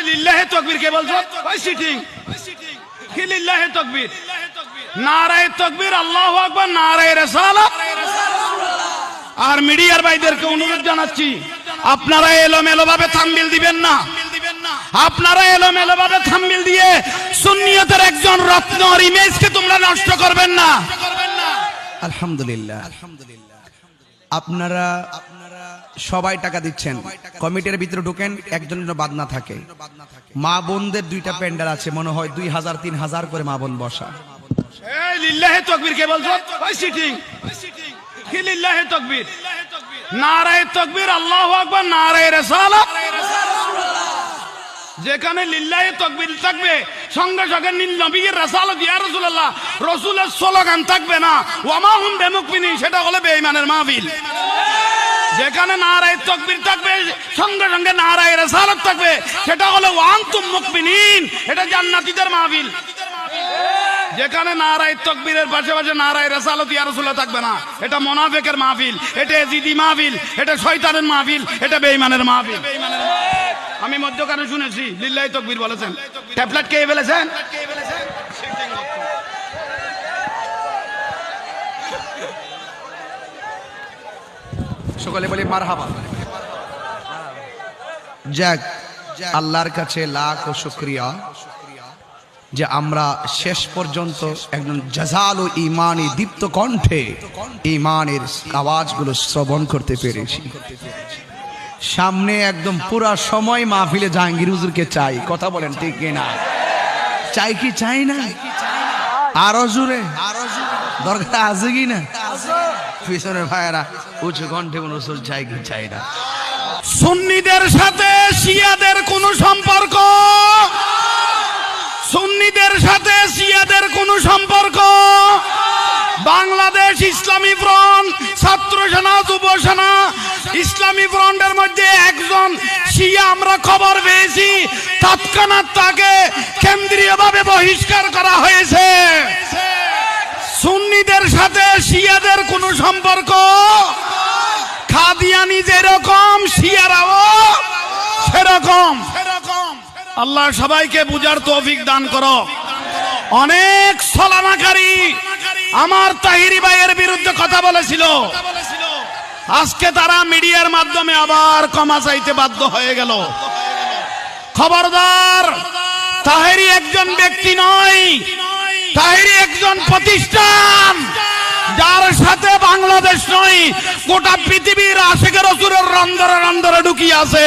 লিল্লাহে তাকবীর কে বলছো? ওই সিটিং কি লিল্লাহে তাকবীর? নারায়ে তাকবীর, আল্লাহু আকবার, নারায়ে রিসালাত। আর মিডিয়ার ভাইদেরকে অনুরোধ জানাচ্ছি, আপনারা এলোমেলো ভাবে থাম্বনেল দিবেন না। আপনারা এলোমেলো ভাবে থাম্বনেল দিয়ে সুন্নিয়তের একজন রত্নর ইমেজকে তোমরা নষ্ট করবেন না। আলহামদুলিল্লাহ, আপনারা সবাই টাকা দিচ্ছেন, কমিটির ভিতরে ঢোকেন, একজনের বাদ না থাকে। মা বোনদের দুইটা প্যান্ডেল আছে, মনে হয় 2000-3000 করে মা বোন বসা। এই লিল্লাহে তাকবীর কে বলছো? ওই সিটিং কি লিল্লাহে তাকবীর? নারায়ে তাকবীর, আল্লাহু আকবার, নারায়ে রিসালাত। যেখানে লিল্লাহে তাকবীর থাকবে সঙ্গে সঙ্গে নবীর রিসালাত ইয়া রাসূলুল্লাহ রাসূলের স্লোগান থাকবে না, ওয়ামা হুম বিমুকমিনিন, সেটা হলো বেঈমানের মাহফিল। যেখানে নারায়ে তাকবীর থাকবে সঙ্গে সঙ্গে নারায়ে রিসালাত থাকবে, সেটা হলো ওয়ান্তুম মুকমিনিন, এটা জান্নাতীদের মাহফিল। যেখানে নারায়ে তাকবীরের পাশাপাশি নারায়ে রিসালাত ইয়া রাসূলুল্লাহ থাকবে না, এটা মুনাফিকের মাহফিল, এটা এজিদি মাহফিল, এটা শয়তানের মাহফিল, এটা বেঈমানের মাহফিল। আমি মধ্যখানে শুনেছি লিল্লাহি তাকবীর বলেছেন, ট্যাবলেট কে বলেছেন? সকলে বলি মারহাবা। যাক, আল্লাহর কাছে লাখ শুকরিয়া যে আমরা শেষ পর্যন্ত একজন জাজাল ও ইমানি দীপ্ত কণ্ঠে ইমানের আওয়াজগুলো শ্রবণ করতে পেরেছি। সামনে একদম পুরা সময় মাহফিলে জাহাঙ্গীর হুজুরকে চাই, কথা বলেন ঠিক কিনা? চাই কি চাই না? আরো জোরে দরকার আছে কি না? পিছনের ভাইয়েরা উঁচু কণ্ঠে রসুল চাই কি চাই না? সুন্নিদের সাথে শিয়াদের কোনো সম্পর্ক, সুন্নিদের সাথে শিয়াদের কোনো সম্পর্ক। বাংলাদেশ ইসলামী ফ্রন্ট, ছাত্র সেনা, যুব সেনা, ইসলামী ফ্রন্টের মধ্যে একজন শিয়া আমরা খবর পেয়েছি, তৎক্ষণাৎ তাকে কেন্দ্রীয়ভাবে বহিষ্কার করা হয়েছে। সুন্নিদের সাথে শিয়াদের কোনো সম্পর্ক, কাদিয়ানি যেরকম শিয়ারাও সেরকম। আল্লাহ সবাইকে বুঝার তৌফিক দান করো। অনেক ছলনাকারী আমার তাহিরি ভাইয়ের বিরুদ্ধে কথা বলেছিল, আজকে তারা মিডিয়ার মাধ্যমে আবার ক্ষমা চাইতে বাধ্য হয়ে গেল। খবরদার, তাহিরি একজন ব্যক্তি নয়, তাহিরি একজন প্রতিষ্ঠান, যার সাথে বাংলাদেশ নয় গোটা পৃথিবীর আশিকের রাসূলের রন্ধরে রন্ধরে ঢুকিয়ে আছে।